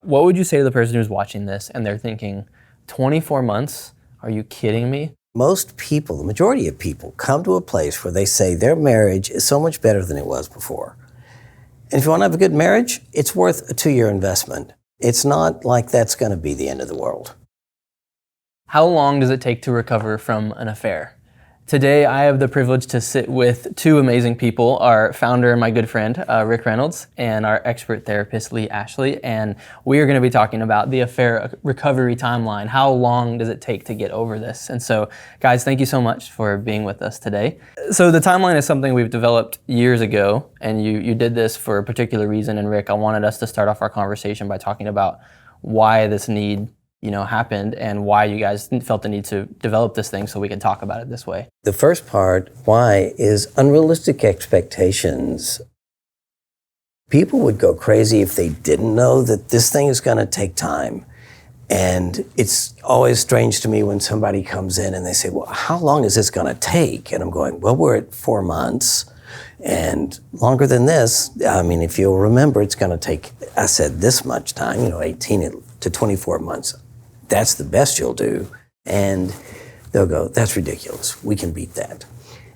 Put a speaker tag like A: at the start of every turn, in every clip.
A: What would you say to the person who's watching this and they're thinking, 24 months? Are you kidding me?
B: Most people, the majority of people, come to a place where they say their marriage is so much better than it was before. And if you want to have a good marriage, it's worth a 2-year investment. It's not like that's going to be the end of the world.
A: How long does it take to recover from an affair? Today, I have the privilege to sit with two amazing people, our founder and my good friend, Rick Reynolds, and our expert therapist, Lee Ashley, and we are going to be talking about the affair recovery timeline. How long does it take to get over this? And so, guys, thank you so much for being with us today. So the timeline is something we've developed years ago, and you did this for a particular reason, and Rick, I wanted us to start off our conversation by talking about why this need happened and why you guys felt the need to develop this thing so we can talk about it this way.
B: The first part, why, is unrealistic expectations. People would go crazy if they didn't know that this thing is going to take time. And it's always strange to me when somebody comes in and they say, well, how long is this going to take? And I'm going, well, we're at 4 months. And longer than this, I mean, if you'll remember, it's going to take, I said, this much time, 18 to 24 months. That's the best you'll do. And they'll go, that's ridiculous. We can beat that.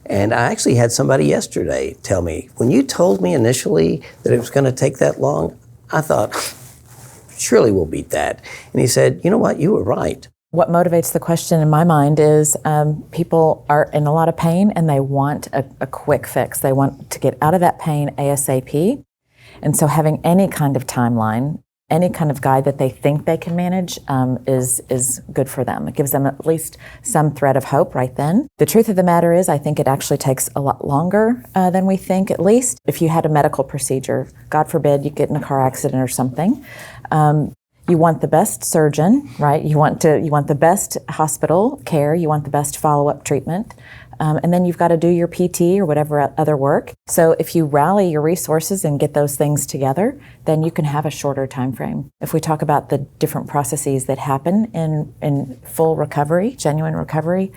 B: And I actually had somebody yesterday tell me, when you told me initially that it was going to take that long, I thought, surely we'll beat that. And he said, you know what, you were right.
C: What motivates the question in my mind is people are in a lot of pain and they want a quick fix. They want to get out of that pain ASAP. And so having any kind of timeline, any kind of guide that they think they can manage is good for them. It gives them at least some thread of hope right then. The truth of the matter is, I think it actually takes a lot longer than we think, at least. If you had a medical procedure, God forbid you get in a car accident or something, you want the best surgeon, right? You want the best hospital care, you want the best follow-up treatment. And then you've got to do your PT or whatever other work. So if you rally your resources and get those things together, then you can have a shorter time frame. If we talk about the different processes that happen in full recovery, genuine recovery,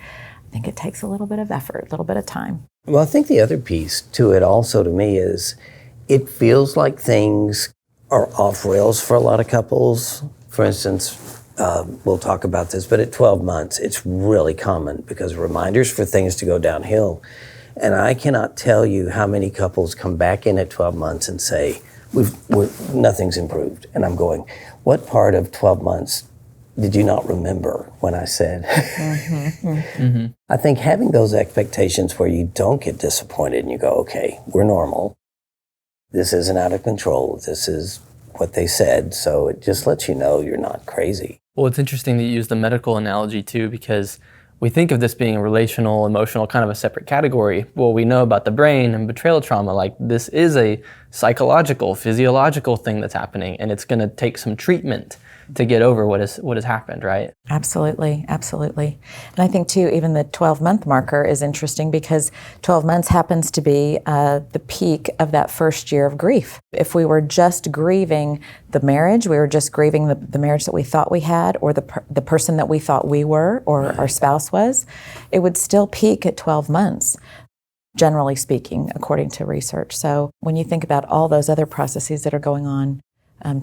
C: I think it takes a little bit of effort, a little bit of time.
B: Well, I think the other piece to it also to me is it feels like things are off rails for a lot of couples. For instance, we'll talk about this, but at 12 months, it's really common because reminders for things to go downhill. And I cannot tell you how many couples come back in at 12 months and say, nothing's improved. And I'm going, what part of 12 months did you not remember when I said? I think having those expectations where you don't get disappointed and you go, okay, we're normal. This isn't out of control. This is what they said. So it just lets you know you're not crazy.
A: Well, it's interesting that you use the medical analogy too, because we think of this being a relational, emotional, kind of a separate category. Well, we know about the brain and betrayal trauma, like this is a psychological, physiological thing that's happening, and it's going to take some treatment to get over what has happened, right?
C: Absolutely, absolutely. And I think too, even the 12-month marker is interesting because 12 months happens to be the peak of that first year of grief. If we were just grieving the marriage, we were just grieving the marriage that we thought we had, or the person that we thought we were, or our spouse was, it would still peak at 12 months. Generally speaking, according to research. So when you think about all those other processes that are going on,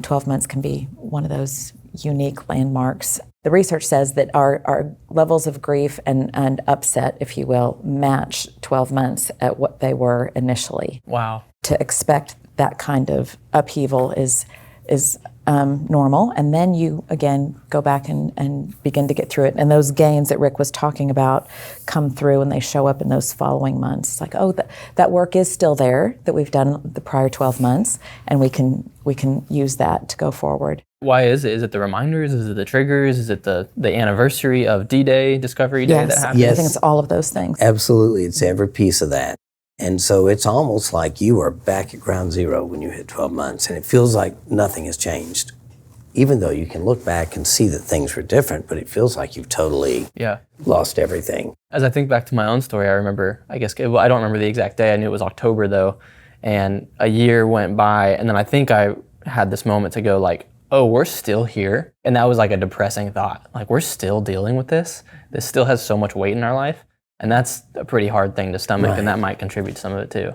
C: 12 months can be one of those unique landmarks. The research says that our levels of grief and upset, if you will, match 12 months at what they were initially.
A: Wow.
C: To expect that kind of upheaval is normal, and then you again go back and begin to get through it. And those gains that Rick was talking about come through and they show up in those following months. It's like, oh, that work is still there that we've done the prior 12 months, and we can use that to go forward.
A: Why is it? Is it the reminders? Is it the triggers? Is it the anniversary of D-Day, Discovery Day that happened?
C: Yes, I think it's all of those things.
B: Absolutely, it's every piece of that. And so it's almost like you are back at ground zero when you hit 12 months, and it feels like nothing has changed. Even though you can look back and see that things were different, but it feels like you've totally lost everything.
A: As I think back to my own story, I remember, I don't remember the exact day. I knew it was October though, and a year went by, and then I think I had this moment to go like, oh, we're still here. And that was like a depressing thought. Like, we're still dealing with this. This still has so much weight in our life. And that's a pretty hard thing to stomach, and that might contribute to some of it too.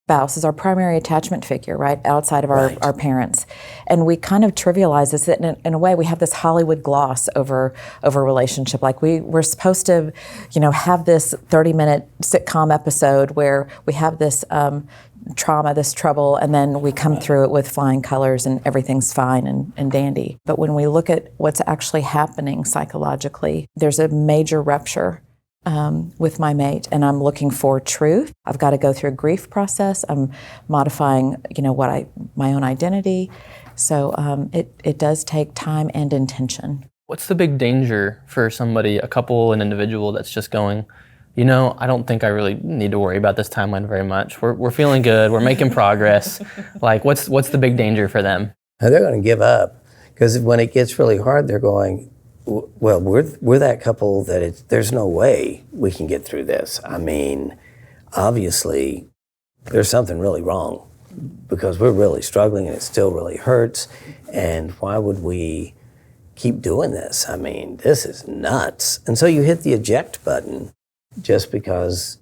C: spouse is our primary attachment figure, right, outside of our parents. And we kind of trivialize this. In a way, we have this Hollywood gloss over relationship. Like we're supposed to, have this 30-minute sitcom episode where we have this trauma, this trouble, and then we come through it with flying colors and everything's fine and dandy. But when we look at what's actually happening psychologically, there's a major rupture with my mate, and I'm looking for truth. I've got to go through a grief process. I'm modifying, my own identity. So it does take time and intention.
A: What's the big danger for somebody, a couple, an individual that's just going, I don't think I really need to worry about this timeline very much. We're feeling good. We're making progress. Like, what's the big danger for them?
B: They're going to give up, because when it gets really hard, they're going, well, we're that couple that there's no way we can get through this. I mean, obviously, there's something really wrong, because we're really struggling and it still really hurts. And why would we keep doing this? I mean, this is nuts. And so you hit the eject button just because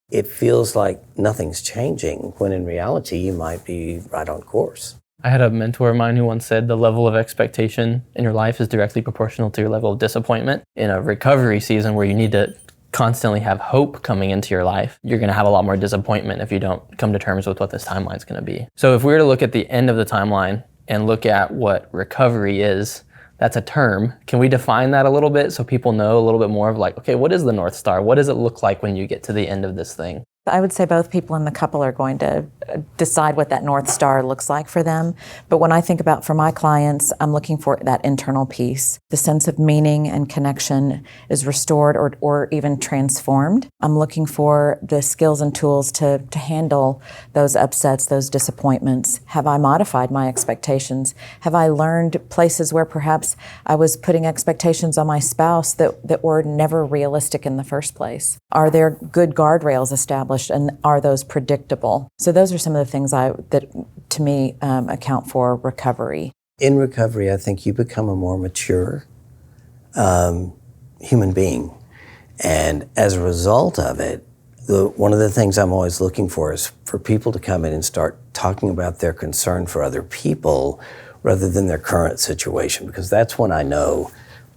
B: it feels like nothing's changing, when in reality, you might be right on course.
A: I had a mentor of mine who once said the level of expectation in your life is directly proportional to your level of disappointment. In a recovery season where you need to constantly have hope coming into your life, you're going to have a lot more disappointment if you don't come to terms with what this timeline is going to be. So if we were to look at the end of the timeline and look at what recovery is, that's a term. Can we define that a little bit so people know a little bit more of like, okay, what is the North Star? What does it look like when you get to the end of this thing?
C: I would say both people in the couple are going to decide what that North Star looks like for them. But when I think about for my clients, I'm looking for that internal piece. The sense of meaning and connection is restored or even transformed. I'm looking for the skills and tools to handle those upsets, those disappointments. Have I modified my expectations? Have I learned places where perhaps I was putting expectations on my spouse that were never realistic in the first place? Are there good guardrails established? And are those predictable? So those are some of the things that to me account for recovery.
B: In recovery, I think you become a more mature human being. And as a result of it, one of the things I'm always looking for is for people to come in and start talking about their concern for other people rather than their current situation, because that's when I know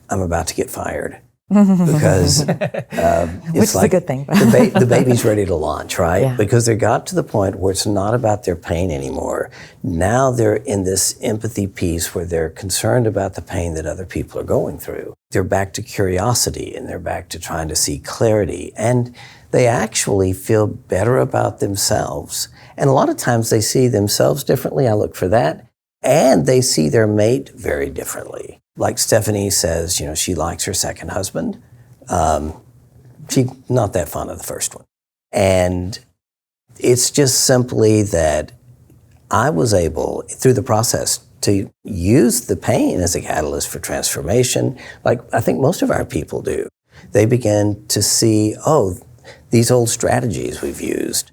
B: I'm about to get fired. Because
C: Which
B: it's
C: is
B: like
C: a good thing.
B: the baby's ready to launch, right?
C: Yeah.
B: Because they got to the point where it's not about their pain anymore. Now they're in this empathy piece where they're concerned about the pain that other people are going through. They're back to curiosity, and they're back to trying to see clarity. And they actually feel better about themselves. And a lot of times they see themselves differently. I look for that. And they see their mate very differently. Like Stephanie says, she likes her second husband. She's not that fond of the first one. And it's just simply that I was able, through the process, to use the pain as a catalyst for transformation, like I think most of our people do. They begin to see, these old strategies we've used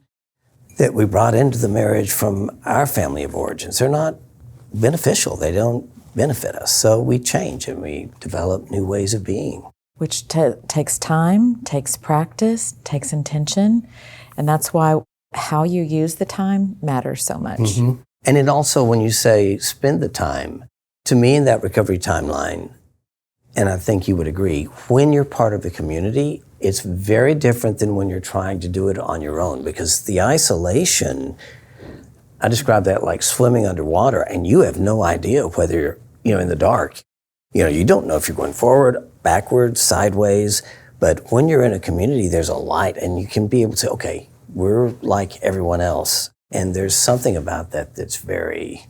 B: that we brought into the marriage from our family of origins, they're not beneficial. They don't benefit us. So we change and we develop new ways of being.
C: Which takes time, takes practice, takes intention. And that's why how you use the time matters so much.
B: Mm-hmm. And it also, when you say spend the time, to me in that recovery timeline, and I think you would agree, when you're part of a community, it's very different than when you're trying to do it on your own, because the isolation, I describe that like swimming underwater, and you have no idea whether you're, in the dark. You don't know if you're going forward, backwards, sideways, but when you're in a community, there's a light, and you can be able to say, okay, we're like everyone else. And there's something about that that's very,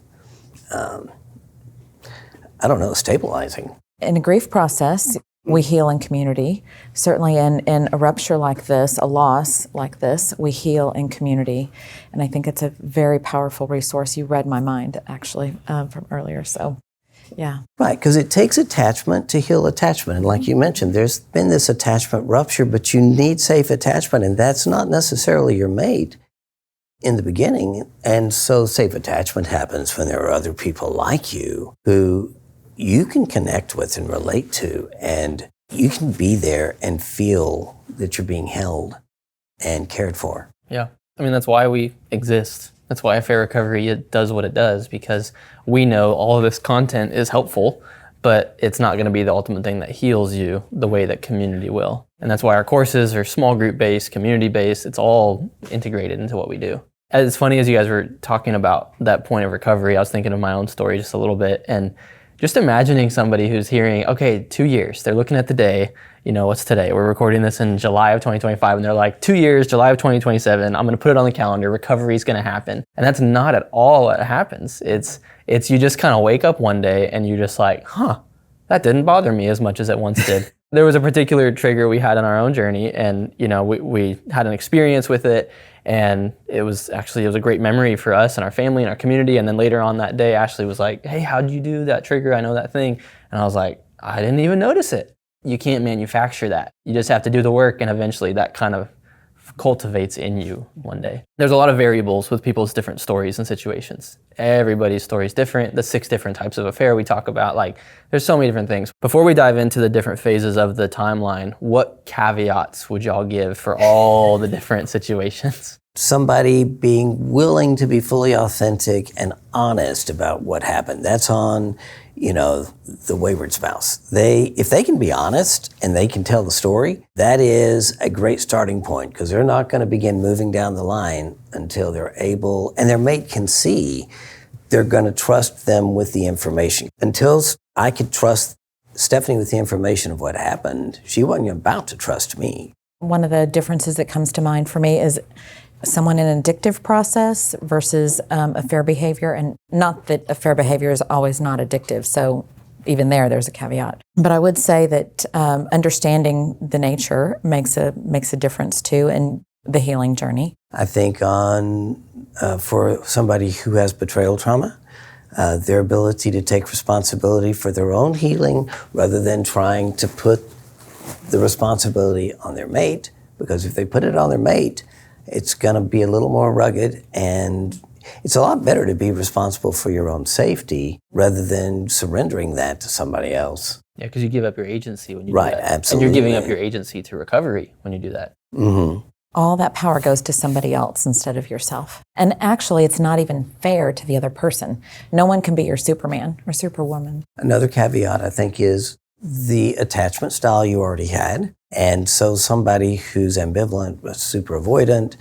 B: stabilizing.
C: In a grief process, we heal in community. Certainly in a rupture like this, a loss like this, we heal in community. And I think it's a very powerful resource. You read my mind, actually, from earlier, so yeah.
B: Right, because it takes attachment to heal attachment. And like you mentioned, there's been this attachment rupture, but you need safe attachment, and that's not necessarily your mate in the beginning. And so safe attachment happens when there are other people like you who you can connect with and relate to, and you can be there and feel that you're being held and cared for.
A: Yeah. I mean, that's why we exist. That's why Affair Recovery it does what it does, because we know all of this content is helpful, but it's not going to be the ultimate thing that heals you the way that community will. And that's why our courses are small group based, community based. It's all integrated into what we do. As funny as you guys were talking about that point of recovery, I was thinking of my own story just a little bit, and just imagining somebody who's hearing, okay, 2 years, they're looking at the day, what's today? We're recording this in July of 2025, and they're like, 2 years, July of 2027, I'm gonna put it on the calendar, recovery's gonna happen. And that's not at all what happens. It's you just kind of wake up one day and you're just like, that didn't bother me as much as it once did. There was a particular trigger we had in our own journey, and we had an experience with it, and it was a great memory for us and our family and our community. And then later on that day, Ashley was like, hey, how'd you do that trigger? I know that thing. And I was like, I didn't even notice it. You can't manufacture that. You just have to do the work, and eventually that kind of cultivates in you one day. There's a lot of variables with people's different stories and situations. Everybody's story is different. The 6 different types of affair we talk about, there's so many different things. Before we dive into the different phases of the timeline, what caveats would y'all give for all the different situations?
B: Somebody being willing to be fully authentic and honest about what happened. That's on, the wayward spouse. If they can be honest and they can tell the story, that is a great starting point, because they're not going to begin moving down the line until they're able, and their mate can see they're going to trust them with the information. Until I could trust Stephanie with the information of what happened, she wasn't about to trust me.
C: One of the differences that comes to mind for me is someone in an addictive process versus affair behavior. And not that affair behavior is always not addictive, so even there's a caveat. But I would say that understanding the nature makes a difference too in the healing journey.
B: I think for somebody who has betrayal trauma, their ability to take responsibility for their own healing rather than trying to put the responsibility on their mate, because if they put it on their mate, it's going to be a little more rugged, and it's a lot better to be responsible for your own safety rather than surrendering that to somebody else.
A: Yeah, because you give up your agency when you
B: do
A: that.
B: Absolutely.
A: And you're giving up your agency to recovery when you do that.
B: Mm-hmm.
C: All that power goes to somebody else instead of yourself. And actually, it's not even fair to the other person. No one can be your Superman or Superwoman.
B: Another caveat, I think, is the attachment style you already had. And so somebody who's ambivalent, super avoidant,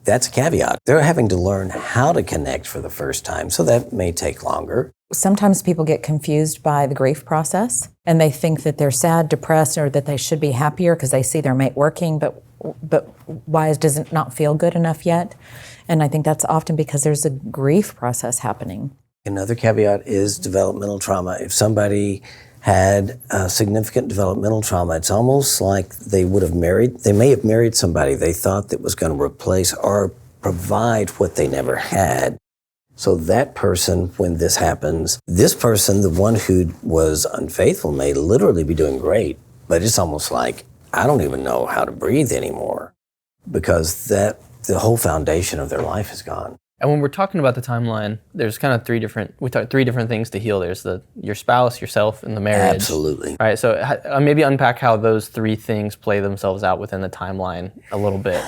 B: that's a caveat. They're having to learn how to connect for the first time, so that may take longer.
C: Sometimes people get confused by the grief process, and they think that they're sad, depressed, or that they should be happier because they see their mate working, but why does it not feel good enough yet? And I think that's often because there's a grief process happening.
B: Another caveat is developmental trauma. If somebody had significant developmental trauma, it's almost like they may have married somebody they thought that was going to replace or provide what they never had. So that person, when this happens, this person, the one who was unfaithful, may literally be doing great, but it's almost like, I don't even know how to breathe anymore, because the whole foundation of their life is gone.
A: And when we're talking about the timeline, there's kind of three different things to heal. There's your spouse, yourself, and the marriage.
B: Absolutely.
A: Right, so maybe unpack how those 3 things play themselves out within the timeline a little bit.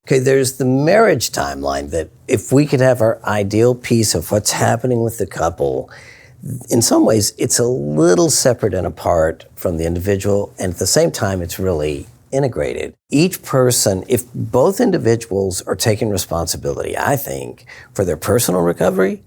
B: Okay, there's the marriage timeline, that if we could have our ideal piece of what's happening with the couple, in some ways it's a little separate and apart from the individual, and at the same time it's really integrated. Each person, if both individuals are taking responsibility, I think, for their personal recovery,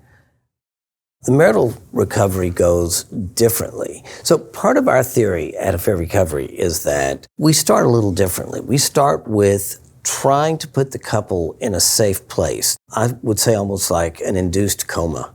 B: the marital recovery goes differently. So part of our theory at Affair Recovery is that we start a little differently. We start with trying to put the couple in a safe place. I would say almost like an induced coma,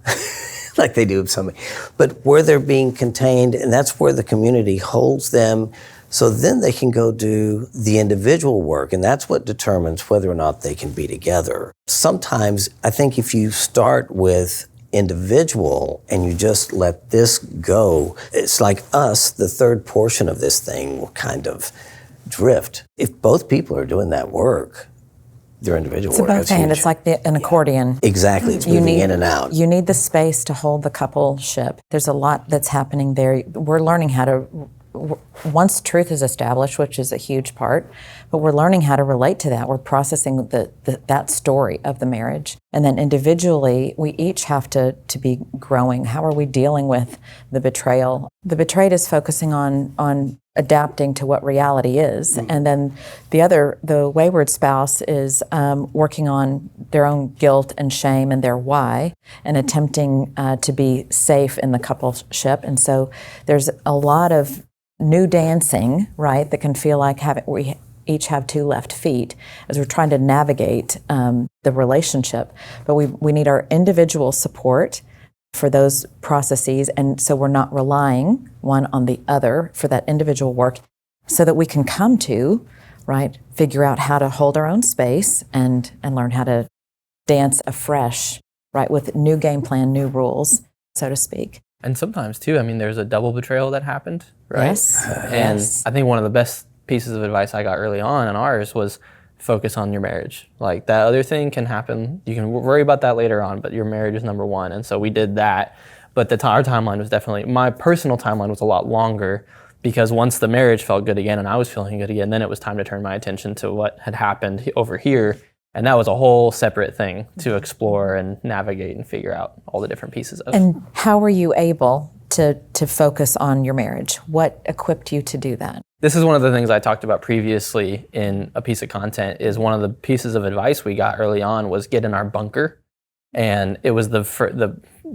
B: like they do with somebody, but where they're being contained, and that's where the community holds them. So then they can go do the individual work, and that's what determines whether or not they can be together. Sometimes I think if you start with individual and you just let this go, it's like us, the third portion of this thing will kind of drift. If both people are doing that work, their individual work.
C: It's a both hand. It's like an accordion.
B: Exactly. It's moving in and out.
C: You need the space to hold the coupleship. There's a lot that's happening there. We're learning how to once truth is established, which is a huge part, but we're learning how to relate to that. We're processing that story of the marriage. And then individually, we each have to be growing. How are we dealing with the betrayal? The betrayed is focusing on adapting to what reality is. And then the wayward spouse is working on their own guilt and shame and their why, and attempting to be safe in the coupleship. And so there's a lot of new dancing, right, that can feel like we each have two left feet as we're trying to navigate the relationship. But we need our individual support for those processes, and so we're not relying one on the other for that individual work, so that we can come to, right, figure out how to hold our own space and learn how to dance afresh, right, with new game plan, new rules, so to speak.
A: And sometimes too, I mean, there's a double betrayal that happened, right?
C: Yes.
A: And
C: Yes.
A: I think one of the best pieces of advice I got early on in ours was focus on your marriage. Like, that other thing can happen. You can worry about that later on, but your marriage is number one. And so we did that. But our timeline was definitely, my personal timeline was a lot longer, because once the marriage felt good again and I was feeling good again, then it was time to turn my attention to what had happened over here. And that was a whole separate thing to explore and navigate and figure out all the different pieces of.
C: And how were you able to focus on your marriage? What equipped you to do that?
A: This is one of the things I talked about previously in a piece of content. Is one of the pieces of advice we got early on was get in our bunker. And it was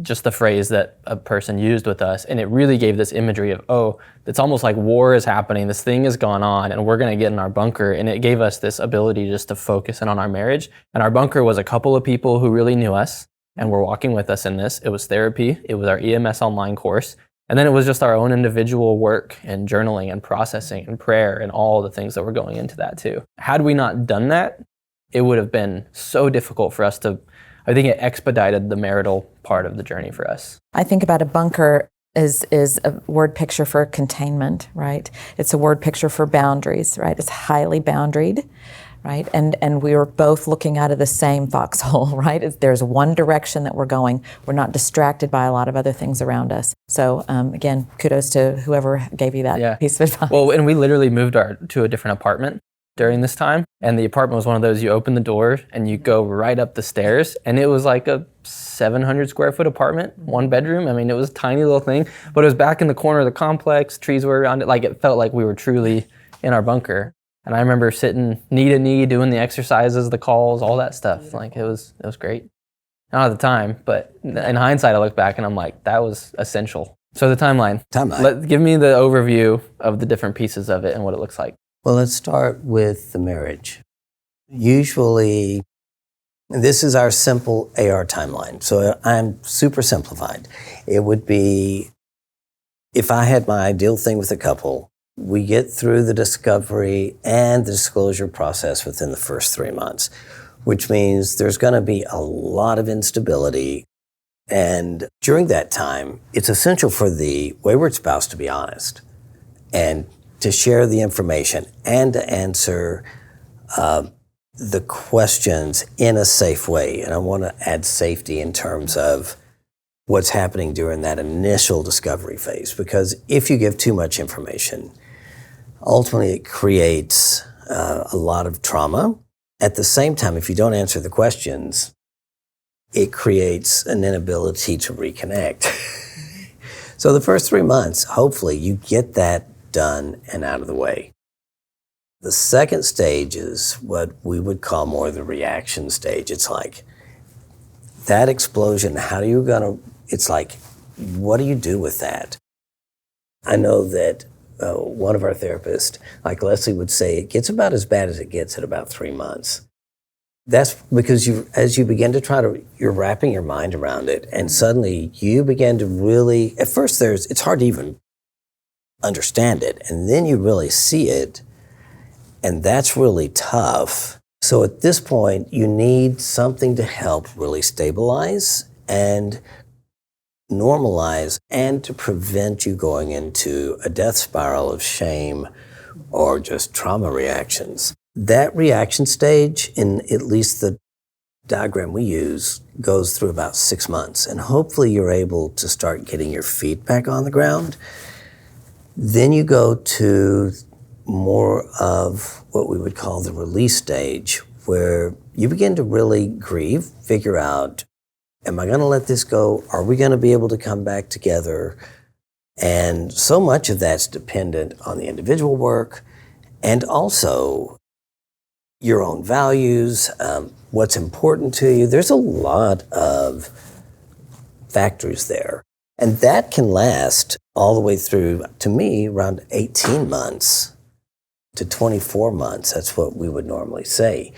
A: just the phrase that a person used with us, and it really gave this imagery of, oh, it's almost like war is happening, this thing has gone on, and we're going to get in our bunker. And it gave us this ability just to focus in on our marriage. And our bunker was a couple of people who really knew us and were walking with us in this. It was therapy, it was our EMS online course, and then it was just our own individual work and journaling and processing and prayer and all the things that were going into that too. Had we not done that, it would have been so difficult for us to, I think it expedited the marital part of the journey for us.
C: I think about a bunker is a word picture for containment, right? It's a word picture for boundaries, right? It's highly boundaried, right? And we were both looking out of the same foxhole, right? There's one direction that we're going. We're not distracted by a lot of other things around us. So again, kudos to whoever gave you that piece of advice.
A: Well, and we literally moved to a different apartment during this time. And the apartment was one of those, you open the door and you go right up the stairs, and it was like a 700 square foot apartment, one bedroom. I mean, it was a tiny little thing, but it was back in the corner of the complex, trees were around it. Like, it felt like we were truly in our bunker. And I remember sitting knee to knee, doing the exercises, the calls, all that stuff. Like, it was great. Not at the time, but in hindsight, I look back and I'm like, that was essential. So the timeline. Give me the overview of the different pieces of it and what it looks like.
B: Well, let's start with the marriage. Usually, this is our simple AR timeline. So I'm super simplified. It would be, if I had my ideal thing with a couple, we get through the discovery and the disclosure process within the first 3 months, which means there's going to be a lot of instability. And during that time, it's essential for the wayward spouse to be honest and to share the information and to answer the questions in a safe way. And I want to add safety in terms of what's happening during that initial discovery phase, because if you give too much information, ultimately it creates a lot of trauma. At the same time, if you don't answer the questions, it creates an inability to reconnect. So the first 3 months, hopefully you get that done and out of the way. The second stage is what we would call more the reaction stage. It's like that explosion, it's like, what do you do with that? I know that one of our therapists, like Leslie would say, it gets about as bad as it gets at about 3 months. That's because as you begin to you're wrapping your mind around it, and suddenly you begin to really, at first it's hard to even understand it, and then you really see it, and that's really tough. So at this point, you need something to help really stabilize and normalize, and to prevent you going into a death spiral of shame or just trauma reactions. That reaction stage, in at least the diagram we use, goes through about 6 months, and hopefully you're able to start getting your feet back on the ground. Then you go to more of what we would call the release stage, where you begin to really grieve, figure out, am I going to let this go? Are we going to be able to come back together? And so much of that's dependent on the individual work and also your own values, what's important to you. There's a lot of factors there. And that can last all the way through, to me, around 18 months to 24 months. That's what we would normally say.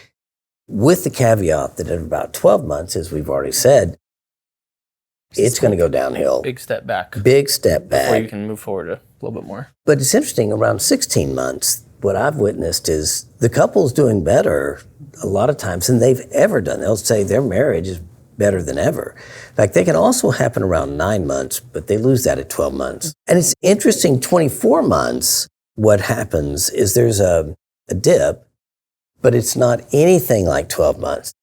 B: With the caveat that at about 12 months, as we've already said, it's going to go downhill.
A: Big step back.
B: Big step back.
A: Before you can move forward a little bit more.
B: But it's interesting, around 16 months, what I've witnessed is the couple's doing better a lot of times than they've ever done. They'll say their marriage is better than ever. In fact, they can also happen around 9 months, but they lose that at 12 months. And it's interesting, 24 months, what happens is there's a dip, but it's not anything like 12 months.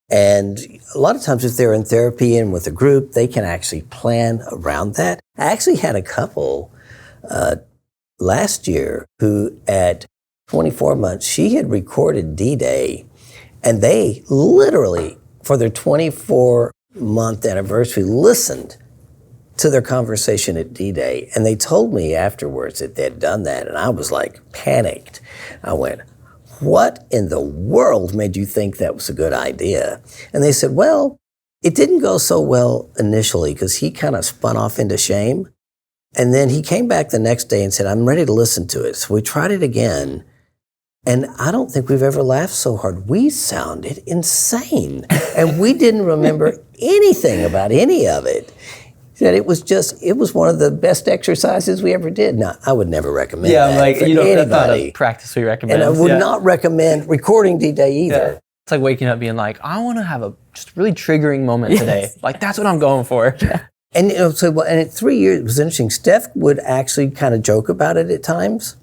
B: And a lot of times if they're in therapy and with a group, they can actually plan around that. I actually had a couple last year who at 24 months, she had recorded D-Day, and they literally, for their 24-month anniversary, listened to their conversation at D-Day. And they told me afterwards that they'd done that, and I was like panicked. I went, what in the world made you think that was a good idea? And they said, well, it didn't go so well initially because he kind of spun off into shame. And then he came back the next day and said, I'm ready to listen to it. So we tried it again. And I don't think we've ever laughed so hard. We sounded insane. And we didn't remember anything about any of it. That it was one of the best exercises we ever did. Now, I would never recommend that
A: like
B: for
A: you know, that's not
B: anybody.
A: a practice we recommend.
B: And I would not recommend recording D-Day either.
A: Yeah. It's like waking up being like, I want to have a just really triggering moment today. Like that's what I'm going for.
B: And you know, and at 3 years, it was interesting. Steph would actually kind of joke about it at times.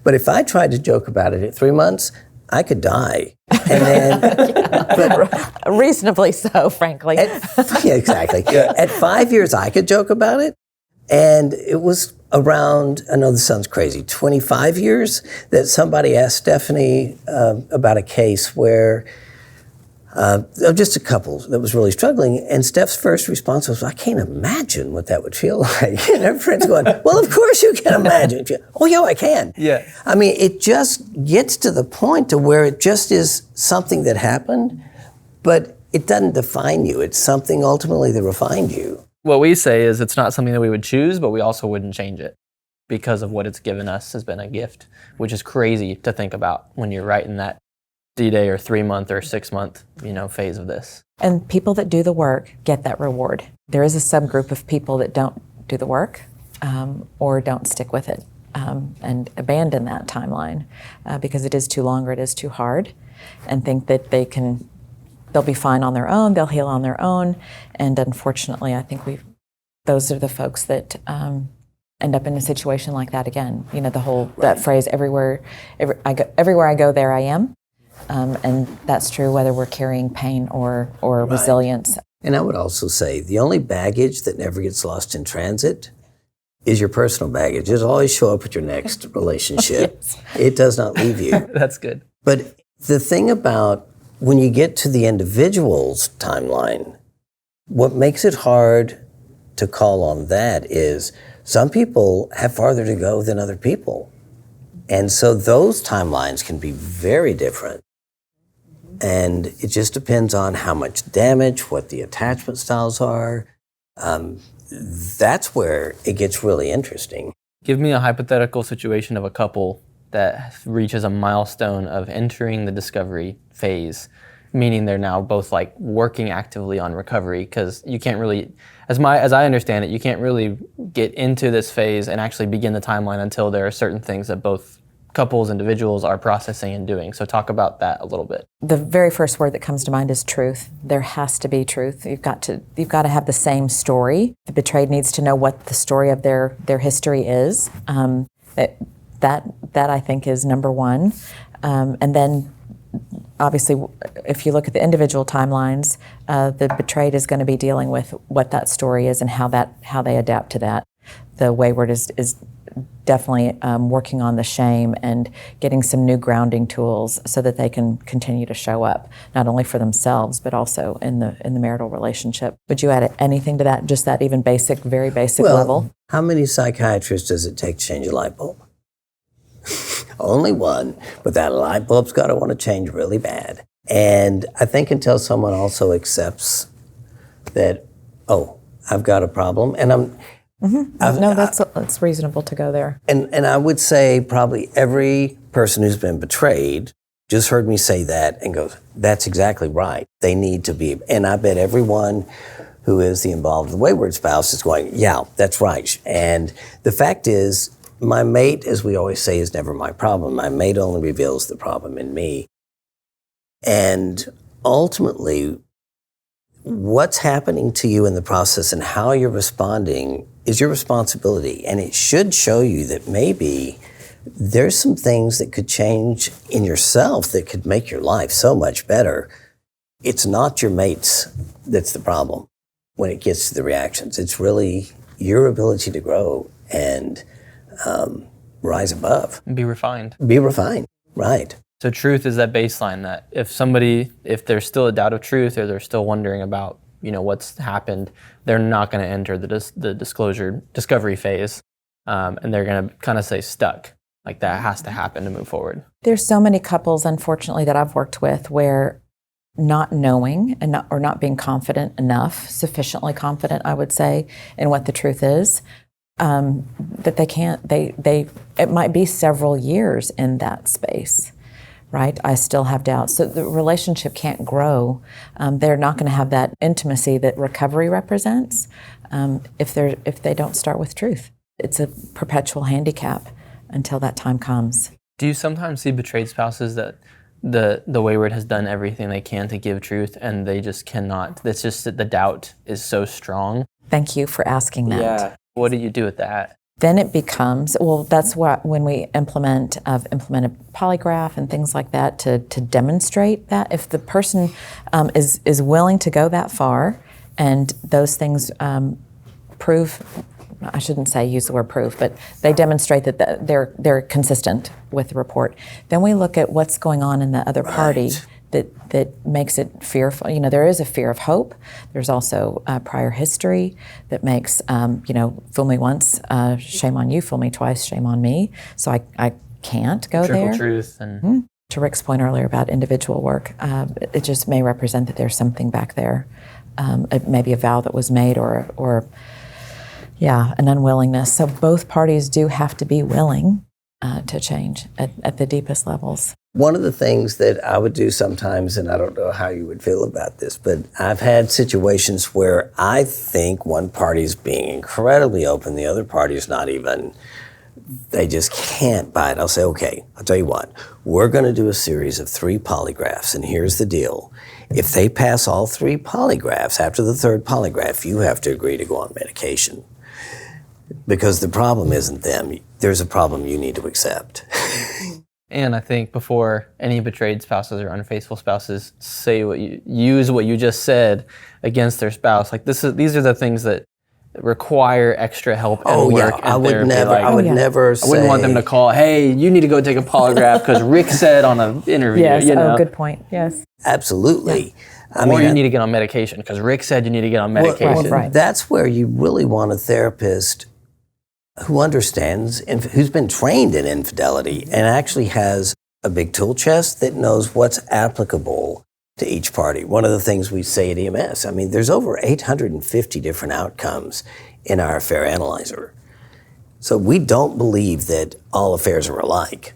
B: But if I tried to joke about it at 3 months, I could die. And then,
C: Reasonably so, frankly.
B: yeah, exactly. Yeah. At 5 years, I could joke about it. And it was around, I know this sounds crazy, 25 years that somebody asked Stephanie about a case where just a couple that was really struggling. And Steph's first response was, I can't imagine what that would feel like. And her friend's going, well, of course you can imagine. Oh, yeah, I can.
A: Yeah.
B: I mean, it just gets to the point to where it just is something that happened, but it doesn't define you. It's something ultimately that refined you.
A: What we say is it's not something that we would choose, but we also wouldn't change it because of what it's given us has been a gift, which is crazy to think about when you're right in that D-Day or 3 month or 6 month, phase of this.
C: And people that do the work get that reward. There is a subgroup of people that don't do the work or don't stick with it and abandon that timeline because it is too long or it is too hard and think that they'll be fine on their own, they'll heal on their own. And unfortunately, I think those are the folks that end up in a situation like that again. That phrase, everywhere I go, there I am. And that's true whether we're carrying pain or resilience.
B: And I would also say the only baggage that never gets lost in transit is your personal baggage. It'll always show up at your next relationship. Yes. It does not leave you.
A: That's good.
B: But the thing about when you get to the individual's timeline, what makes it hard to call on that is some people have farther to go than other people. And so those timelines can be very different. And it just depends on how much damage, what the attachment styles are. That's where it gets really interesting.
A: Give me a hypothetical situation of a couple that reaches a milestone of entering the discovery phase, meaning they're now both like working actively on recovery, because you can't really, as I understand it, you can't really get into this phase and actually begin the timeline until there are certain things that both couples, individuals are processing and doing. So talk about that a little bit.
C: The very first word that comes to mind is truth. There has to be truth. You've got to have the same story. The betrayed needs to know what the story of their history is. That I think is number one. And then obviously, if you look at the individual timelines, the betrayed is going to be dealing with what that story is and how they adapt to that. The wayward is definitely working on the shame and getting some new grounding tools so that they can continue to show up, not only for themselves, but also in the marital relationship. Would you add anything to that, just that even basic, very basic level?
B: How many psychiatrists does it take to change a light bulb? Only one, but that light bulb's got to want to change really bad. And I think until someone also accepts that, oh, I've got a problem, and
C: that's reasonable to go there.
B: And I would say probably every person who's been betrayed just heard me say that and goes, that's exactly right. They need to be, and I bet everyone who is the involved wayward spouse is going, yeah, that's right. And the fact is, my mate, as we always say, is never my problem. My mate only reveals the problem in me. And ultimately, what's happening to you in the process and how you're responding is your responsibility. And it should show you that maybe there's some things that could change in yourself that could make your life so much better. It's not your mates that's the problem when it gets to the reactions. It's really your ability to grow and rise above.
A: Be refined.
B: Be refined, right.
A: So truth is that baseline that if there's still a doubt of truth or they're still wondering about, what's happened, they're not going to enter the discovery phase, and they're going to kind of stay stuck. Like that has to happen to move forward.
C: There's so many couples, unfortunately, that I've worked with where not knowing or not being confident enough, sufficiently confident, I would say, in what the truth is, that they can't. It might be several years in that space. Right? I still have doubts. So the relationship can't grow. They're not going to have that intimacy that recovery represents if they don't start with truth. It's a perpetual handicap until that time comes.
A: Do you sometimes see betrayed spouses that the wayward has done everything they can to give truth and they just cannot? It's just that the doubt is so strong.
C: Thank you for asking that.
A: Yeah. What do you do with that?
C: Then it becomes, that's what, when we implemented polygraph and things like that to demonstrate that. If the person is willing to go that far and those things prove, I shouldn't say use the word prove, but they demonstrate that they're consistent with the report, then we look at what's going on in the other party that makes it fearful. There is a fear of hope. There's also prior history that makes, fool me once, shame on you, fool me twice, shame on me. So I can't go there.
A: Triple truth. And
C: To Rick's point earlier about individual work, it just may represent that there's something back there. Maybe a vow that was made or an unwillingness. So both parties do have to be willing to change at the deepest levels.
B: One of the things that I would do sometimes, and I don't know how you would feel about this, but I've had situations where I think one party's being incredibly open, the other party's not even, they just can't buy it. I'll say, okay, I'll tell you what, we're going to do a series of 3 polygraphs, and here's the deal. If they pass all 3 polygraphs, after the 3rd polygraph, you have to agree to go on medication. Because the problem isn't them. There's a problem you need to accept.
A: And I think before any betrayed spouses or unfaithful spouses use what you just said against their spouse, like these are the things that require extra help and work and therapy.
B: I would never say.
A: I wouldn't want them to call, hey, you need to go take a polygraph because Rick said on an interview.
C: Yes, good point, yes.
B: Absolutely.
A: Yeah. You need to get on medication because Rick said you need to get on medication.
C: Right.
B: That's where you really want a therapist who understands and who's been trained in infidelity and actually has a big tool chest that knows what's applicable to each party. One of the things we say at EMS, there's over 850 different outcomes in our affair analyzer. So we don't believe that all affairs are alike.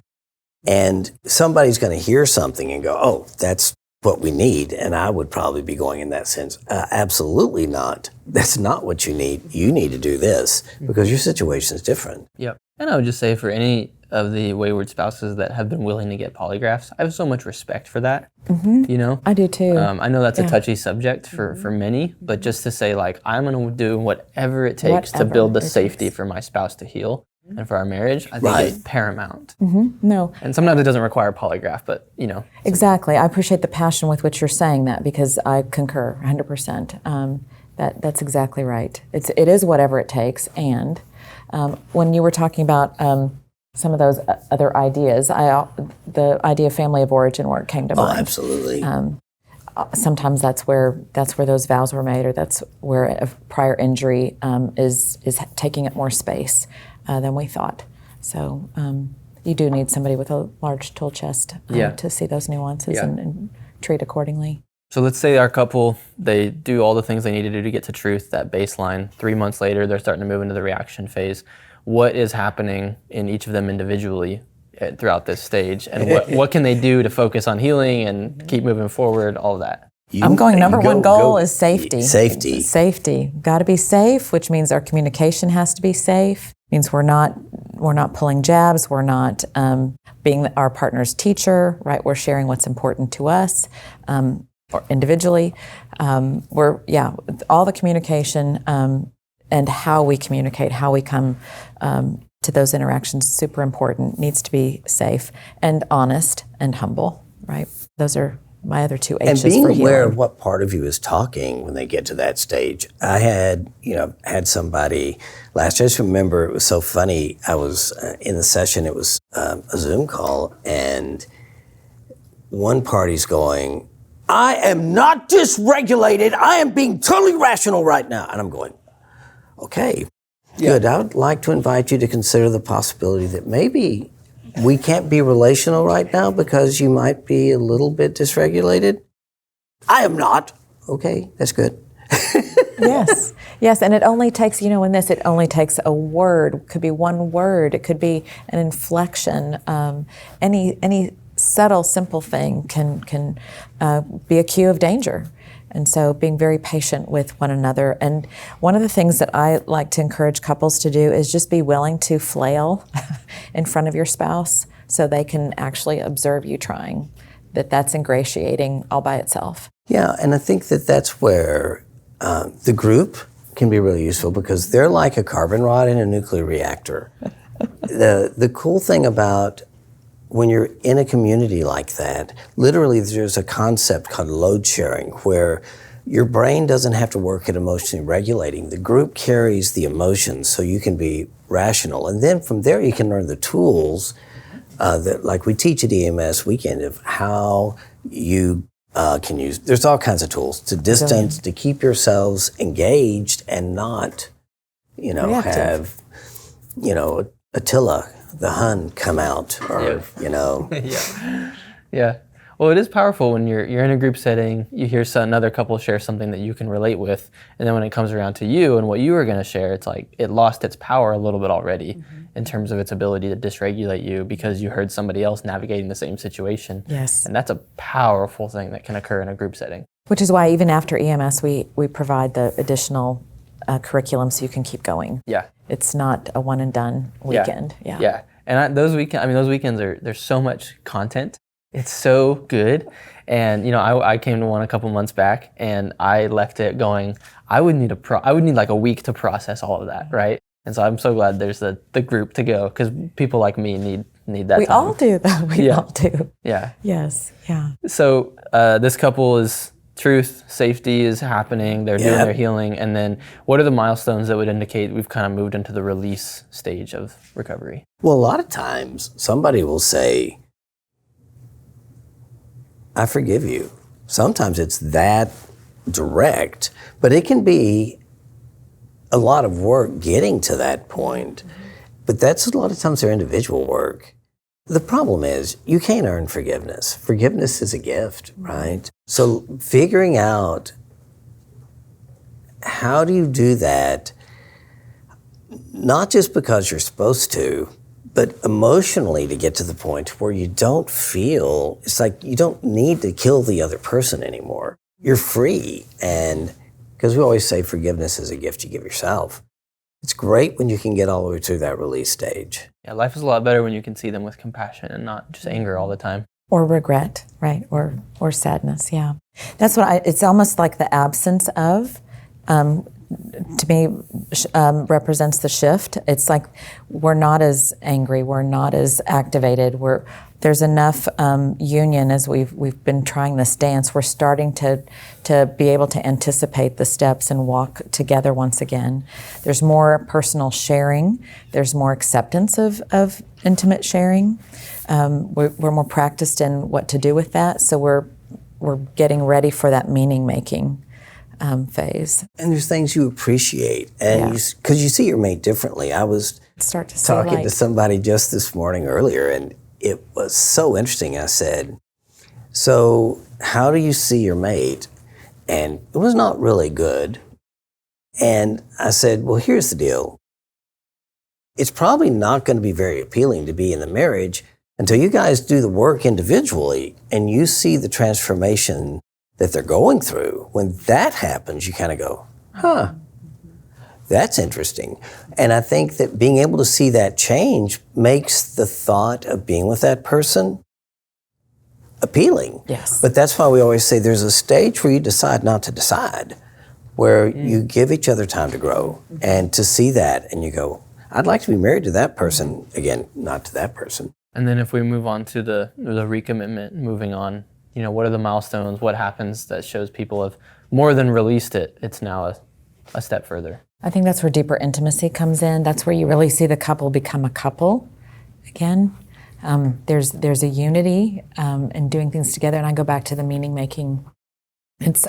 B: And somebody's going to hear something and go, oh, that's what we need. And I would probably be going in that sense, absolutely not. That's not what you need. You need to do this because your situation is different.
A: Yep. And I would just say for any of the wayward spouses that have been willing to get polygraphs, I have so much respect for that.
C: Mm-hmm. I do too.
A: I know that's a touchy subject for many, but just to say I'm going to do whatever it takes to build the safety for my spouse to heal and for our marriage, I think is paramount.
C: No.
A: And sometimes it doesn't require a polygraph, but
C: Exactly. I appreciate the passion with which you're saying that because I concur 100%. That's exactly right. It is whatever it takes, and When you were talking about some of those other ideas, the idea of family of origin work came to mind.
B: Absolutely.
C: Sometimes that's where those vows were made, or that's where a prior injury is taking up more space than we thought. So you do need somebody with a large tool chest to see those nuances and treat accordingly.
A: So let's say our couple, they do all the things they need to do to get to truth, that baseline. 3 months later, they're starting to move into the reaction phase. What is happening in each of them individually throughout this stage? And what can they do to focus on healing and keep moving forward, all of that?
C: Number one goal is safety.
B: Safety.
C: Got to be safe, which means our communication has to be safe. Means we're not pulling jabs. We're not being our partner's teacher, right? We're sharing what's important to us. Or individually, all the communication and how we communicate, how we come to those interactions, super important. Needs to be safe and honest and humble, right? Those are my other two H's for healing.
B: And being aware of what part of you is talking when they get to that stage. I had somebody last year. I just remember it was so funny. I was in the session. It was a Zoom call, and one party's going, "I am not dysregulated. I am being totally rational right now." And I'm going, okay, good. I would like to invite you to consider the possibility that maybe we can't be relational right now because you might be a little bit dysregulated. I am not. Okay, that's good.
C: Yes, and it only takes, in this, it only takes a word. It could be one word. It could be an inflection. Any subtle, simple thing can be a cue of danger. And so being very patient with one another. And one of the things that I like to encourage couples to do is just be willing to flail in front of your spouse so they can actually observe you trying. That's ingratiating all by itself.
B: Yeah, and I think that's where the group can be really useful, because they're like a carbon rod in a nuclear reactor. The cool thing about when you're in a community like that, literally there's a concept called load sharing, where your brain doesn't have to work at emotionally regulating. The group carries the emotions so you can be rational. And then from there you can learn the tools that, like we teach at EMS Weekend, of how you can use, there's all kinds of tools to distance, to keep yourselves engaged and not,
C: reactive.
B: have, Attila the Hun come out, or
A: Yeah. Well, it is powerful when you're in a group setting, you hear another couple share something that you can relate with, and then when it comes around to you and what you were going to share, it's like it lost its power a little bit already in terms of its ability to dysregulate you because you heard somebody else navigating the same situation.
C: Yes.
A: And that's a powerful thing that can occur in a group setting.
C: Which is why even after EMS, we provide the additional curriculum so you can keep going.
A: Yeah.
C: It's not a one and done weekend.
A: Yeah. And those weekends there's so much content. It's so good. And I came to one a couple months back, and I left it going, I would need like a week to process all of that, right? And so I'm so glad there's the group to go, because people like me need that
C: we
A: time.
C: all do, though. We all do.
A: Yeah.
C: Yes. Yeah.
A: So this couple is truth, safety is happening, they're doing their healing, and then what are the milestones that would indicate we've kind of moved into the release stage of recovery?
B: Well, a lot of times somebody will say, I forgive you. Sometimes it's that direct, but it can be a lot of work getting to that point. But that's a lot of times their individual work. The problem is you can't earn forgiveness. Forgiveness is a gift, right? So figuring out how do you do that, not just because you're supposed to, but emotionally to get to the point where you don't feel, it's like you don't need to kill the other person anymore. You're free. And because we always say forgiveness is a gift you give yourself. It's great when you can get all the way through that release stage.
A: Yeah, life is a lot better when you can see them with compassion and not just anger all the time.
C: Or regret, right? Or sadness, yeah. That's what it's almost like the absence of to me, represents the shift. It's like we're not as angry, we're not as activated. There's enough union as we've been trying this dance. We're starting to be able to anticipate the steps and walk together once again. There's more personal sharing. There's more acceptance of intimate sharing. We're more practiced in what to do with that. So we're getting ready for that meaning making phase.
B: And there's things you appreciate, and because you see your mate differently. I was talking to somebody just this morning earlier, and it was so interesting. I said, "So, how do you see your mate?" And it was not really good. And I said, "Well, here's the deal. It's probably not going to be very appealing to be in the marriage until you guys do the work individually and you see the transformation that they're going through. When that happens, you kind of go, huh, that's interesting." And I think that being able to see that change makes the thought of being with that person appealing.
C: Yes.
B: But that's why we always say there's a stage where you decide not to decide, where you give each other time to grow and to see that, and you go, I'd like to be married to that person. Again, not to that person.
A: And then if we move on to the recommitment, moving on, what are the milestones? What happens that shows people have more than released it? It's now a step further.
C: I think that's where deeper intimacy comes in. That's where you really see the couple become a couple again. There's a unity in doing things together, and I go back to the meaning making. It's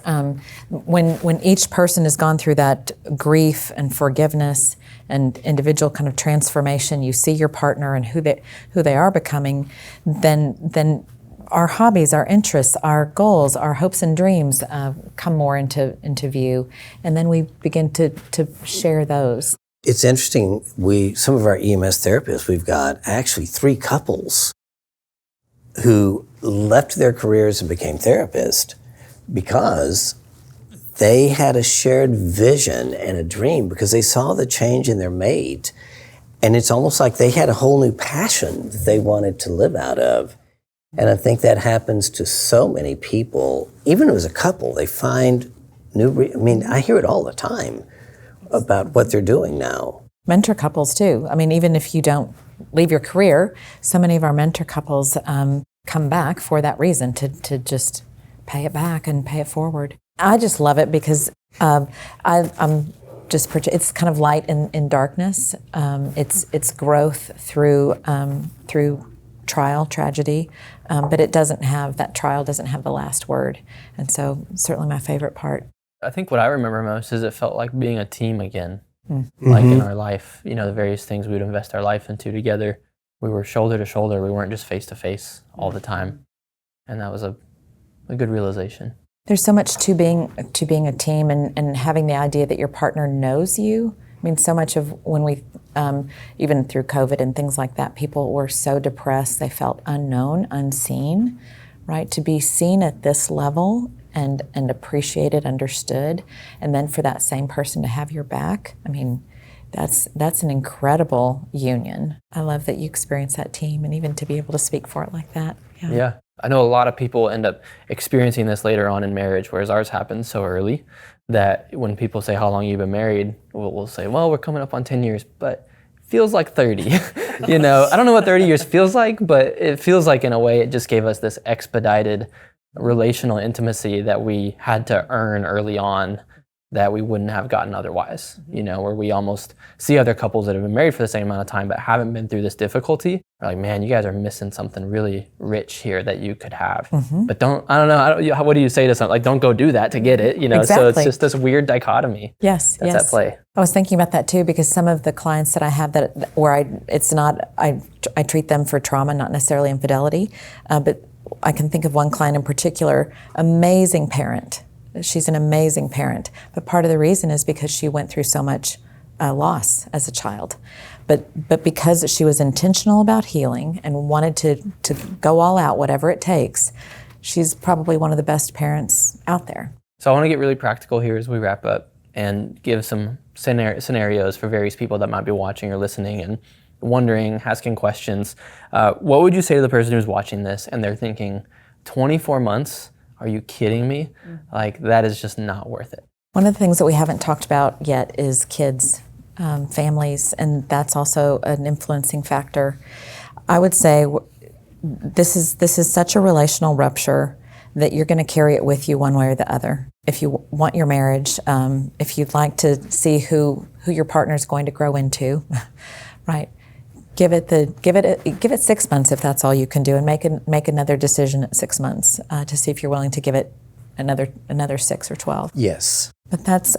C: when each person has gone through that grief and forgiveness and individual kind of transformation, you see your partner and who they are becoming, then our hobbies, our interests, our goals, our hopes and dreams come more into view, and then we begin to share those.
B: It's interesting, some of our EMS therapists, we've got actually 3 couples who left their careers and became therapists because they had a shared vision and a dream because they saw the change in their mate, and it's almost like they had a whole new passion that they wanted to live out of. And I think that happens to so many people. Even as a couple, they find I hear it all the time about what they're doing now.
C: Mentor couples too. Even if you don't leave your career, so many of our mentor couples come back for that reason, to just pay it back and pay it forward. I just love it because I'm just, it's kind of light in darkness. It's growth through trial, tragedy, but that trial doesn't have the last word. And so certainly my favorite part.
A: I think what I remember most is it felt like being a team again, like in our life, the various things we would invest our life into together. We were shoulder to shoulder. We weren't just face to face all the time. And that was a good realization.
C: There's so much to being a team and having the idea that your partner knows you. So much of when we, even through COVID and things like that, people were so depressed, they felt unknown, unseen, right? To be seen at this level and appreciated, understood, and then for that same person to have your back, that's an incredible union. I love that you experience that team and even to be able to speak for it like that.
A: Yeah. I know a lot of people end up experiencing this later on in marriage, whereas ours happened so early that when people say, how long you've been married, we'll say, well, we're coming up on 10 years, but it feels like 30. I don't know what 30 years feels like, but it feels like in a way it just gave us this expedited relational intimacy that we had to earn early on that we wouldn't have gotten otherwise, where we almost see other couples that have been married for the same amount of time but haven't been through this difficulty. We're like, man, you guys are missing something really rich here that you could have. But what do you say to something? Like, don't go do that to get it,
C: Exactly.
A: So it's just this weird dichotomy that's at play.
C: I was thinking about that too, because some of the clients that I have I treat them for trauma, not necessarily infidelity, but I can think of one client in particular, amazing parent. She's an amazing parent, but part of the reason is because she went through so much loss as a child. But because she was intentional about healing and wanted to go all out, whatever it takes, she's probably one of the best parents out there.
A: So I want to get really practical here as we wrap up and give some scenarios for various people that might be watching or listening and wondering, asking questions. What would you say to the person who's watching this and they're thinking, 24 months? Are you kidding me? Like, that is just not worth it.
C: One of the things that we haven't talked about yet is kids, families, and that's also an influencing factor. I would say this is such a relational rupture that you're going to carry it with you one way or the other. If you want your marriage, if you'd like to see who your partner is going to grow into, right? Give it 6 months if that's all you can do, and make another decision at 6 months to see if you're willing to give it another 6 or 12.
B: Yes.
C: But that's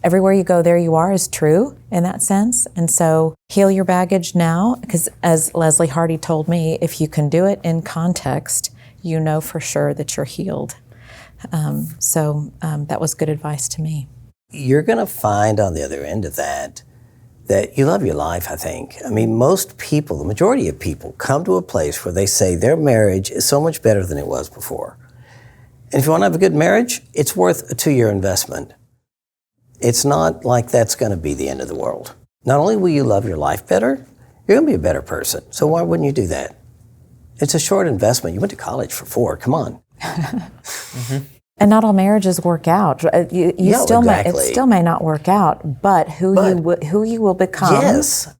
C: everywhere you go, there you are is true in that sense. And so heal your baggage now, because as Leslie Hardy told me, if you can do it in context, you know for sure that you're healed. So that was good advice to me.
B: You're going to find on the other end of that you love your life, I think. I mean, most people, the majority of people, come to a place where they say their marriage is so much better than it was before. And if you want to have a good marriage, it's worth a 2-year investment. It's not like that's going to be the end of the world. Not only will you love your life better, you're going to be a better person. So why wouldn't you do that? It's a short investment. You went to college for 4. Come on.
C: And not all marriages work out. It still may not work out, but who you will become.
B: Yes.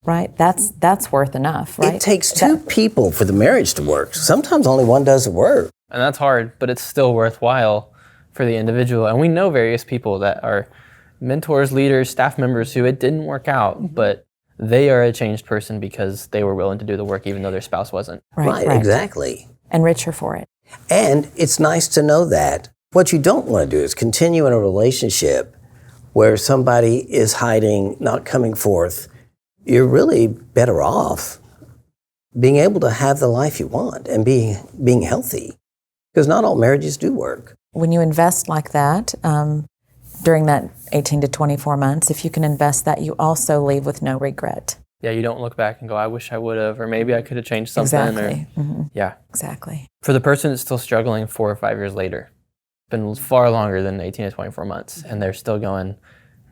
C: Right? That's worth enough, right?
B: It takes 2 people for the marriage to work. Sometimes only one does the work.
A: And that's hard, but it's still worthwhile for the individual. And we know various people that are mentors, leaders, staff members who it didn't work out, but they are a changed person because they were willing to do the work even though their spouse wasn't.
B: Right. Exactly.
C: And richer for it.
B: And it's nice to know that. What you don't want to do is continue in a relationship where somebody is hiding, not coming forth. You're really better off being able to have the life you want and being healthy. Because not all marriages do work.
C: When you invest like that, during that 18 to 24 months, if you can invest that, you also leave with no regret.
A: Yeah, you don't look back and go, I wish I would have, or maybe I could have changed something.
C: Exactly.
A: Yeah.
C: Exactly.
A: For the person that's still struggling 4 or 5 years later, it's been far longer than 18 to 24 months, and they're still going,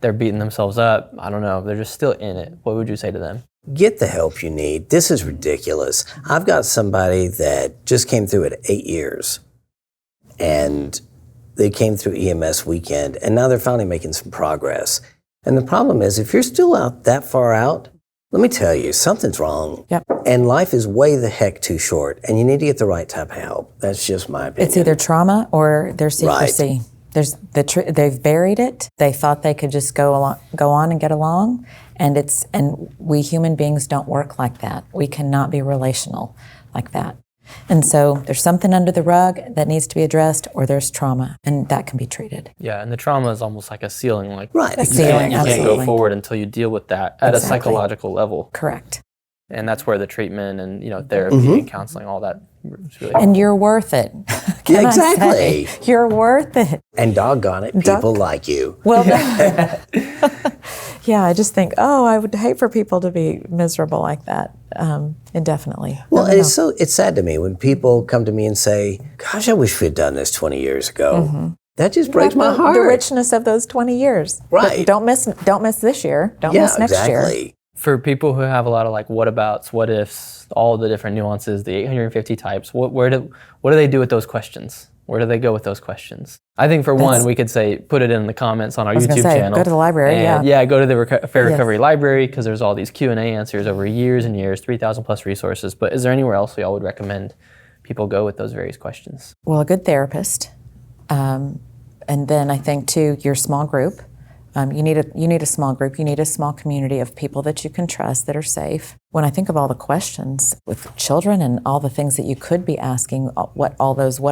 A: they're beating themselves up. I don't know. They're just still in it. What would you say to them?
B: Get the help you need. This is ridiculous. I've got somebody that just came through at 8 years, and they came through EMS weekend, and now they're finally making some progress. And the problem is, if you're still out that far out, let me tell you, something's wrong.
C: Yep.
B: And life is way the heck too short, and you need to get the right type of help. That's just my opinion.
C: It's either trauma or there's secrecy.
B: Right.
C: They've buried it. They thought they could just go on and get along, and we human beings don't work like that. We cannot be relational like that. And so there's something under the rug that needs to be addressed, or there's trauma, and that can be treated.
A: Yeah, and the trauma is almost like a ceiling. Like
B: Right.
C: A ceiling,
A: you can't
C: absolutely.
A: go forward until you deal with that at a
C: Exactly.
A: psychological level.
C: Correct.
A: And that's where the treatment and therapy and counseling, all that is really
C: And you're worth it. Can I
B: Exactly.
C: say? You're worth it.
B: And doggone it, people like you.
C: Well, yeah, I just think, I would hate for people to be miserable like that indefinitely.
B: Well, and it's sad to me when people come to me and say, gosh, I wish we'd done this 20 years ago. That just breaks my heart.
C: The richness of those 20 years.
B: Right.
C: Don't miss this year. Don't miss next year.
B: Exactly.
A: For people who have a lot of like what abouts, what ifs, all the different nuances, the 850 types, what do they do with those questions? Where do they go with those questions? I think for one, we could say, put it in the comments on our YouTube channel.
C: Go to the library,
A: and,
C: yeah.
A: go to the Fair Recovery Library, because there's all these Q&A answers over years and years, 3,000 plus resources. But is there anywhere else we all would recommend people go with those various questions?
C: Well, a good therapist. And then I think too, your small group. You need a small group. You need a small community of people that you can trust, that are safe. When I think of all the questions with children and all the things that you could be asking, what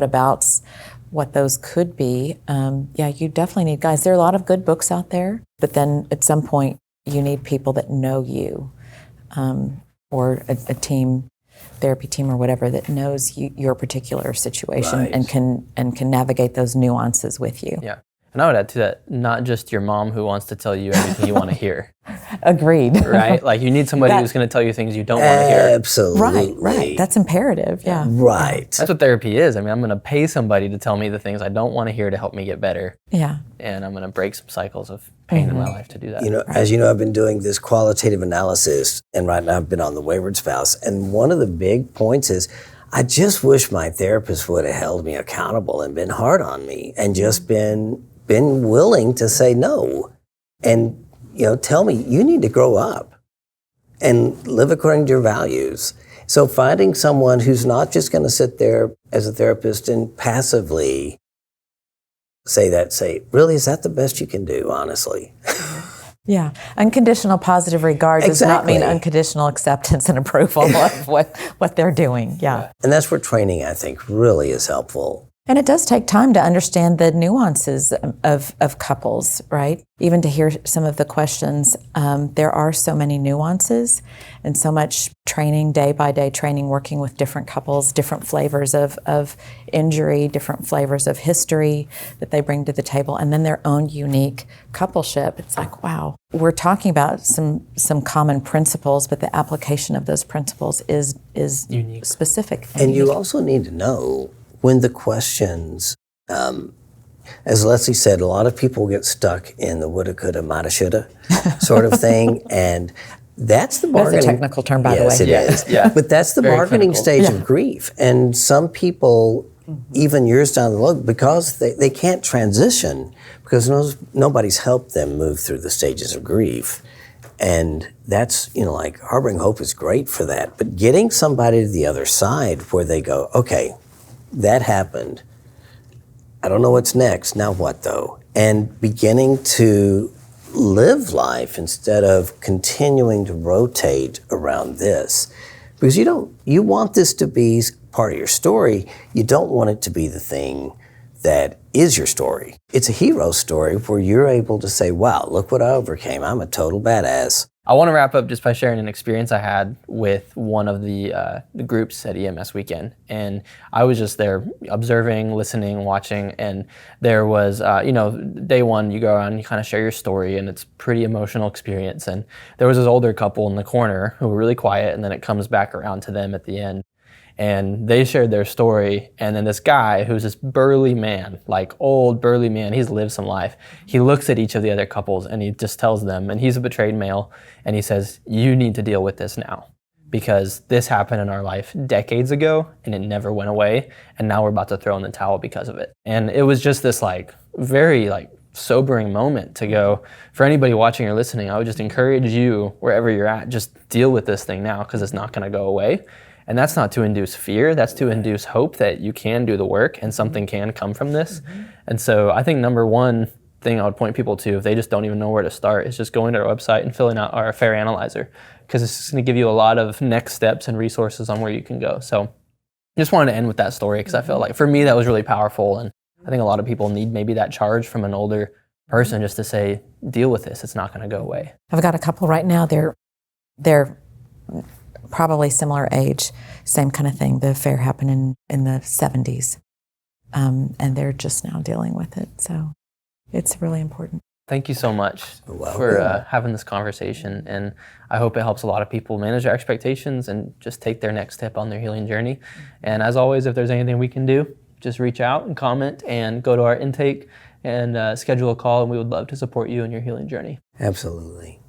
C: abouts, what those could be, you definitely need guys. There are a lot of good books out there, but then at some point you need people that know you, or a therapy team or whatever that knows your particular situation,
B: Right.
C: and can navigate those nuances with you.
A: Yeah. And I would add to that, not just your mom who wants to tell you everything you want to hear,
C: Agreed.
A: right? Like you need somebody who's going to tell you things you don't want to hear.
B: Absolutely.
C: Right. That's imperative. Yeah.
B: Right.
A: That's what therapy is. I mean, I'm going to pay somebody to tell me the things I don't want to hear to help me get better.
C: Yeah.
A: And I'm going to break some cycles of pain in my life to do that.
B: As you know, I've been doing this qualitative analysis, and right now I've been on the Wayward Spouse. And one of the big points is, I just wish my therapist would have held me accountable and been hard on me and just been been willing to say no and, tell me, you need to grow up and live according to your values. So finding someone who's not just going to sit there as a therapist and passively say, really, is that the best you can do, honestly?
C: Yeah. Unconditional positive regard does not mean unconditional acceptance and approval of what they're doing. Yeah.
B: And that's where training, I think, really is helpful.
C: And it does take time to understand the nuances of couples, right? Even to hear some of the questions, there are so many nuances and so much training, day by day training, working with different couples, different flavors of injury, different flavors of history that they bring to the table, and then their own unique coupleship. It's like, wow, we're talking about some common principles, but the application of those principles is unique, specific.
B: And you also need to know when the questions, as Leslie said, a lot of people get stuck in the woulda, coulda, mighta, shoulda sort of thing, and that's the bargaining.
C: That's a technical term, by the way.
B: Yes, it is.
A: Yeah.
B: But that's the bargaining stage of grief, and some people, even years down the road, because they can't transition, because nobody's helped them move through the stages of grief. And that's, like Harboring Hope is great for that, but getting somebody to the other side where they go, okay, that happened. I don't know what's next. Now what, though? And beginning to live life instead of continuing to rotate around this. Because you want this to be part of your story. You don't want it to be the thing that is your story. It's a hero story where you're able to say, wow, look what I overcame. I'm a total badass.
A: I want to wrap up just by sharing an experience I had with one of the groups at EMS weekend. And I was just there observing, listening, watching, and there was, day one, you go around, you kind of share your story, and it's a pretty emotional experience. And there was this older couple in the corner who were really quiet, and then it comes back around to them at the end. And they shared their story, and then this guy who's this burly man, like old burly man, he's lived some life. He looks at each of the other couples and he just tells them, and he's a betrayed male, and he says, you need to deal with this now because this happened in our life decades ago and it never went away, and now we're about to throw in the towel because of it. And it was just this very sobering moment to go, for anybody watching or listening, I would just encourage you, wherever you're at, just deal with this thing now because it's not gonna go away. And that's not to induce fear, that's to induce hope that you can do the work and something can come from this. And so I think number one thing I would point people to, if they just don't even know where to start, is just going to our website and filling out our Affair Analyzer, because it's just gonna give you a lot of next steps and resources on where you can go. So just wanted to end with that story because I felt like for me that was really powerful, and I think a lot of people need maybe that charge from an older person just to say, deal with this, it's not gonna go away.
C: I've got a couple right now, they're probably similar age, same kind of thing. The affair happened in the 70s, and they're just now dealing with it. So it's really important.
A: Thank you so much for having this conversation, and I hope it helps a lot of people manage their expectations and just take their next step on their healing journey. And as always, if there's anything we can do, just reach out and comment and go to our intake and schedule a call, and we would love to support you in your healing journey.
B: Absolutely.